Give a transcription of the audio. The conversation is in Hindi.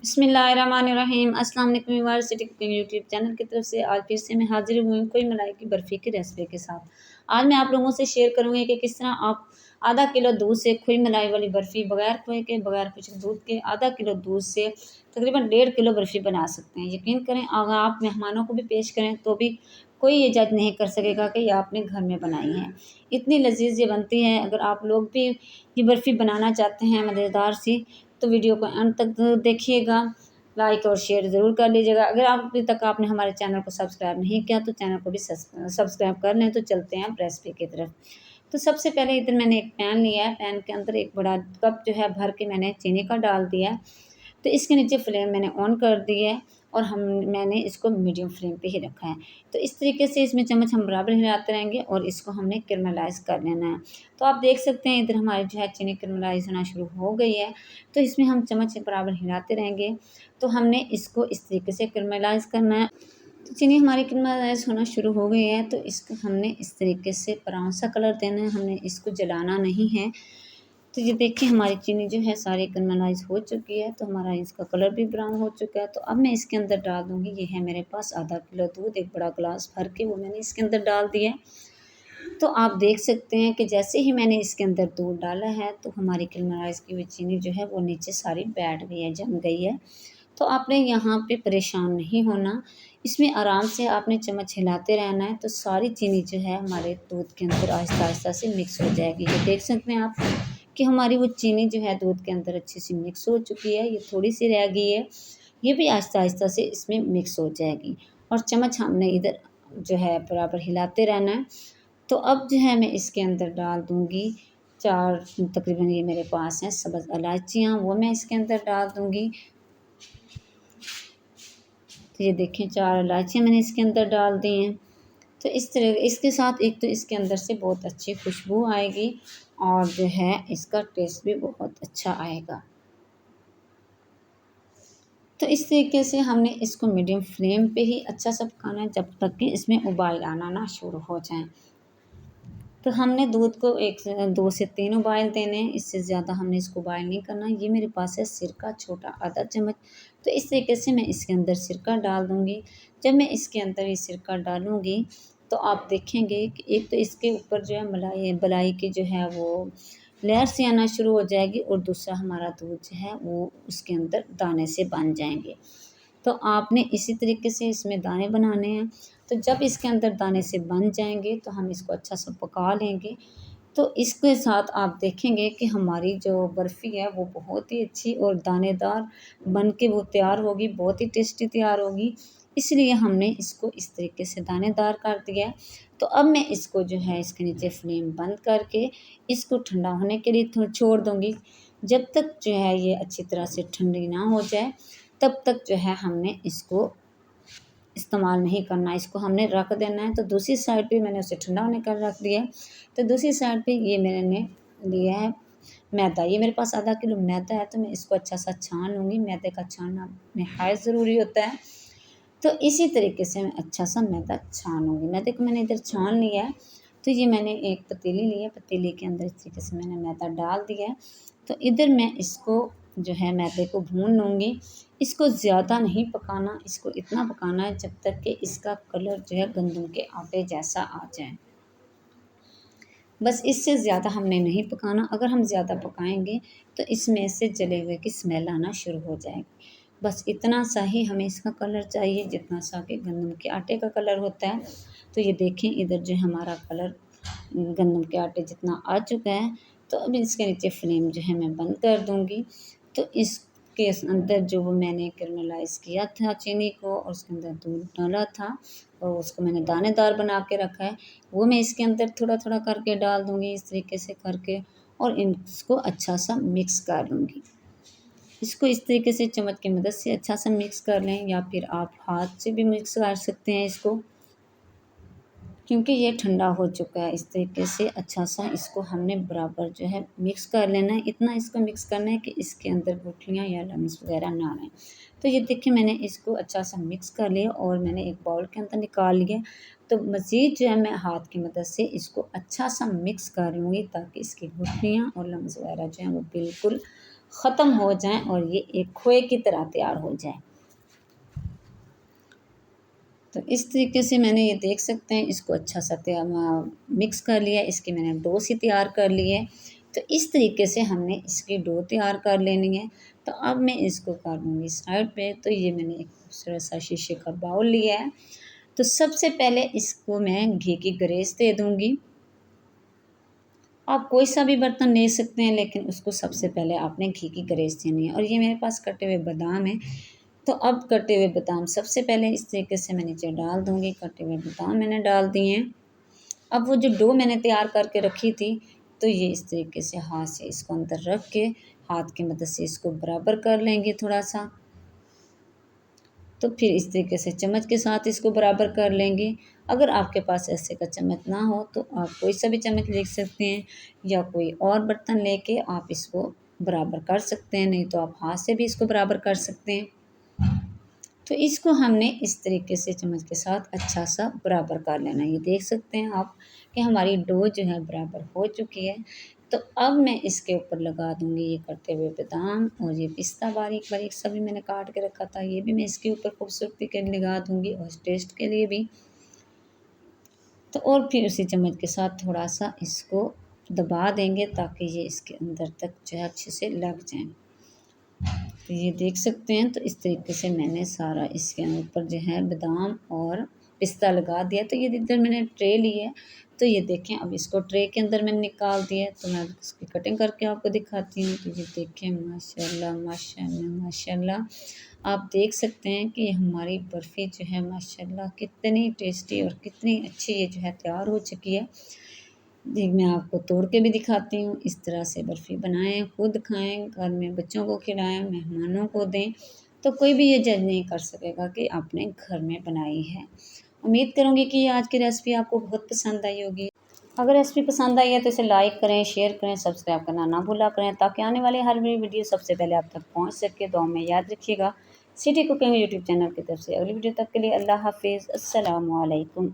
बिस्मिल्लाहिर्रहमानिर्रहीम। अस्सलाम वालेकुम viewers, city cooking YouTube channel की तरफ से आज फिर से मैं हाजिर हुई हूँ खोई मलाई की बर्फ़ी की रेसिपी के साथ। आज मैं आप लोगों से शेयर करूँगी कि किस तरह आप आधा किलो दूध से खोई मलाई वाली बर्फ़ी बगैर खोए के, बगैर कुछ दूध के, आधा किलो दूध से तकरीबन 1.5 किलो बर्फ़ी बना सकते हैं। यकीन करें, अगर आप मेहमानों को भी पेश करें तो भी कोई ये जज नहीं कर सकेगा कि ये आपने घर में बनाई है। इतनी लजीज ये बनती है। अगर आप लोग भी ये बर्फ़ी बनाना चाहते हैं मज़ेदार सी, तो वीडियो को अंत तक देखिएगा। लाइक और शेयर ज़रूर कर लीजिएगा। अगर आप अभी तक आपने हमारे चैनल को सब्सक्राइब नहीं किया तो चैनल को भी सब्सक्राइब कर लें। तो चलते हैं रेसिपी की तरफ। तो सबसे पहले इधर मैंने एक पैन लिया है। पैन के अंदर एक बड़ा कप जो है भर के मैंने चीनी का डाल दिया है। तो इसके नीचे फ्लेम मैंने ऑन कर दी है और मैंने इसको मीडियम फ्लेम पे ही रखा है। तो इस तरीके से इसमें चम्मच हम बराबर हिलाते रहेंगे और इसको हमने कैरमलाइज़ कर लेना है। तो आप देख सकते हैं इधर हमारी जो है चीनी कैरमलाइज़ होना शुरू हो गई है। तो इसमें हम चम्मच बराबर हिलाते रहेंगे। तो हमने इसको इस तरीके से कैरमलाइज़ करना है। तो चीनी हमारी कैरमलाइज़ होना शुरू हो गई है। तो इसको हमने इस तरीके से ब्राउन सा कलर देना है, हमने इसको जलाना नहीं है। तो ये देखिए हमारी चीनी जो है सारी कैरमलाइज़ हो चुकी है। तो हमारा इसका कलर भी ब्राउन हो चुका है। तो अब मैं इसके अंदर डाल दूँगी, ये है मेरे पास आधा किलो दूध, एक बड़ा गिलास भर के वो मैंने इसके अंदर डाल दिया है। तो आप देख सकते हैं कि जैसे ही मैंने इसके अंदर दूध डाला है तो हमारी कैरमलाइज़ की हुई चीनी जो है वो नीचे सारी बैठ गई है, जम गई है। तो आपने यहाँ पे परेशान नहीं होना, इसमें आराम से आपने चम्मच हिलाते रहना है। तो सारी चीनी जो है हमारे दूध के अंदर आहिस्ता-आहिस्ता से मिक्स हो जाएगी। ये देख सकते हैं आप कि हमारी वो चीनी जो है दूध के अंदर अच्छी सी मिक्स हो चुकी है। ये थोड़ी-सी रह गई है, ये भी आहिस्ता-आहिस्ता से इसमें मिक्स हो जाएगी और चम्मच हमने इधर जो है बराबर हिलाते रहना है। तो अब जो है मैं इसके अंदर डाल दूँगी 4 तकरीबन ये मेरे पास हैं सब्ज़ इलायचियाँ, वो मैं इसके अंदर डाल दूँगी। तो ये देखें 4 इलायचियाँ मैंने इसके अंदर डाल दी हैं। तो इस तरह इसके साथ एक तो इसके अंदर से बहुत अच्छी खुशबू आएगी और जो है इसका टेस्ट भी बहुत अच्छा आएगा। तो इस तरीके से हमने इसको मीडियम फ्लेम पे ही अच्छा सा पकाना है जब तक कि इसमें उबाल आना ना शुरू हो जाए। तो हमने दूध को 2 से 3 उबाल देने हैं, इससे ज़्यादा हमने इसको बॉयल नहीं करना। ये मेरे पास है सिरका छोटा आधा चम्मच। तो इस तरीके से मैं इसके अंदर सिरका डाल दूँगी। जब मैं इसके अंदर ये सिरका डालूँगी तो आप देखेंगे कि एक तो इसके ऊपर जो है बलाई की जो है वो लेयर सी आना शुरू हो जाएगी और दूसरा हमारा दूध जो है वो उसके अंदर दाने से बन जाएंगे। तो आपने इसी तरीके से इसमें दाने बनाने हैं। तो जब इसके अंदर दाने से बन जाएंगे तो हम इसको अच्छा सा पका लेंगे। तो इसके साथ आप देखेंगे कि हमारी जो बर्फ़ी है वो बहुत ही अच्छी और दानेदार बन के वो तैयार होगी, बहुत ही टेस्टी तैयार होगी। इसलिए हमने इसको इस तरीके से दानेदार कर दिया है। तो अब मैं इसको जो है इसके नीचे फ्लेम बंद करके इसको ठंडा होने के लिए छोड़ दूँगी। जब तक जो है ये अच्छी तरह से ठंडी ना हो जाए तब तक जो है हमने इसको इस्तेमाल नहीं करना, इसको हमने रख देना है। तो दूसरी साइड पे मैंने उसे ठंडा होने कर रख दिया है। तो दूसरी साइड पे ये मैंने लिया है मैदा, ये मेरे पास आधा किलो मैदा है। तो मैं इसको अच्छा सा छान लूँगी, मैदे का छानना निहायत ज़रूरी होता है। तो इसी तरीके से मैं अच्छा सा मैदा छानूँगी। मैदे को मैंने इधर छान लिया है। तो ये मैंने एक पतीली ली है, पतीली के अंदर इस तरीके से मैंने मैदा डाल दिया है। तो इधर मैं इसको जो है मैदे को भून लूँगी। इसको ज़्यादा नहीं पकाना, इसको इतना पकाना है जब तक कि इसका कलर जो है गंदम के आटे जैसा आ जाए। बस इससे ज़्यादा हमने नहीं पकाना। अगर हम ज़्यादा पकाएंगे तो इसमें से जले हुए की स्मेल आना शुरू हो जाएगी। बस इतना सा ही हमें इसका कलर चाहिए जितना सा कि गंदम के आटे का कलर होता है। तो ये देखें इधर जो हमारा कलर गंदम के आटे जितना आ चुका है। तो अब इसके नीचे फ्लेम जो है मैं बंद कर दूँगी। तो इसके अंदर जो वो मैंने कैरमलाइज़ किया था चीनी को और उसके अंदर दूध डाला था और उसको मैंने दानेदार बना के रखा है, वो मैं इसके अंदर थोड़ा-थोड़ा करके डाल दूँगी इस तरीके से करके और इसको अच्छा सा मिक्स कर लूँगी। इसको इस तरीके से चम्मच की मदद से अच्छा सा मिक्स कर लें या फिर आप हाथ से भी मिक्स कर सकते हैं इसको, क्योंकि ये ठंडा हो चुका है। इस तरीके से अच्छा सा इसको हमने बराबर जो है मिक्स कर लेना है। इतना इसको मिक्स करना है कि इसके अंदर गुठलियाँ या लम्स वगैरह ना आएँ। तो ये देखिए मैंने इसको अच्छा सा मिक्स कर लिया और मैंने एक बाउल के अंदर निकाल लिया। तो मज़ीद जो है मैं हाथ की मदद से इसको अच्छा सा मिक्स कर लूँगी ताकि इसकी गुठलियाँ और लम्स वगैरह जो हैं वो बिल्कुल ख़त्म हो जाएं और ये एक खोए की तरह तैयार हो जाए। तो इस तरीके से मैंने ये देख सकते हैं इसको अच्छा सा मिक्स कर लिया, इसकी मैंने डो सी तैयार कर ली है। तो इस तरीके से हमने इसकी डो तैयार कर लेनी है। तो अब मैं इसको कर दूँगी साइड पे। तो ये मैंने एक खूबसूरत सा शीशे का बाउल लिया है। तो सबसे पहले इसको मैं घी की ग्रेस दे दूँगी। आप कोई सा भी बर्तन ले सकते हैं, लेकिन उसको सबसे पहले आपने घी की ग्रेस देनी है। और ये मेरे पास कटे हुए बादाम हैं। तो अब कटे हुए बादाम सबसे पहले इस तरीके से मैं नीचे डाल दूँगी। कटे हुए बादाम मैंने डाल दिए हैं। अब वो जो डो मैंने तैयार करके रखी थी, तो ये इस तरीके से हाथ से इसको अंदर रख के हाथ की मदद से इसको बराबर कर लेंगे थोड़ा-सा। तो फिर इस तरीके से चम्मच के साथ इसको बराबर कर लेंगे। अगर आपके पास ऐसे का चम्मच ना हो तो आप कोई सा भी चम्मच ले सकते हैं, या कोई और बर्तन लेके आप इसको बराबर कर सकते हैं, नहीं तो आप हाथ से भी इसको बराबर कर सकते हैं। तो इसको हमने इस तरीके से चम्मच के साथ अच्छा सा बराबर कर लेना है। ये देख सकते हैं आप कि हमारी डो जो है बराबर हो चुकी है। तो अब मैं इसके ऊपर लगा दूँगी ये कटे हुए बादाम, और ये पिस्ता बारीक-बारीक सा भी मैंने काट के रखा था, ये भी मैं इसके ऊपर खूबसूरती के लिए लगा दूँगी और टेस्ट के लिए भी। तो और फिर उसी चम्मच के साथ थोड़ा-सा इसको दबा देंगे ताकि ये इसके अंदर तक जो है अच्छे से लग जाएँ। तो ये देख सकते हैं, तो इस तरीके से मैंने सारा इसके ऊपर जो है बादाम और पिस्ता लगा दिया। तो ये इधर मैंने ट्रे ली है। तो ये देखें, अब इसको ट्रे के अंदर मैंने निकाल दिया है। तो मैं इसकी कटिंग करके आपको दिखाती हूँ। तो ये देखें, माशाल्लाह माशाल्लाह माशाल्लाह, आप देख सकते हैं कि हमारी बर्फ़ी जो है माशाल्लाह कितनी टेस्टी और कितनी अच्छी ये जो है तैयार हो चुकी है। जी, मैं आपको तोड़ के भी दिखाती हूँ। इस तरह से बर्फ़ी बनाएँ, खुद खाएँ, घर में बच्चों को खिलाएँ, मेहमानों को दें, तो कोई भी ये जज नहीं कर सकेगा कि आपने घर में बनाई है। उम्मीद करूँगी कि ये आज की रेसिपी आपको बहुत पसंद आई होगी। अगर रेसिपी पसंद आई है तो इसे लाइक करें, शेयर करें, सब्सक्राइब करना ना भूला करें, ताकि आने वाली हर नई वीडियो सबसे पहले आप तक पहुँच सके। दुआ में याद रखिएगा। सिटी कुकिंग यूट्यूब चैनल की तरफ से अगली वीडियो तक के लिए अल्लाह हाफ़िज़। अस्सलामु अलैकुम।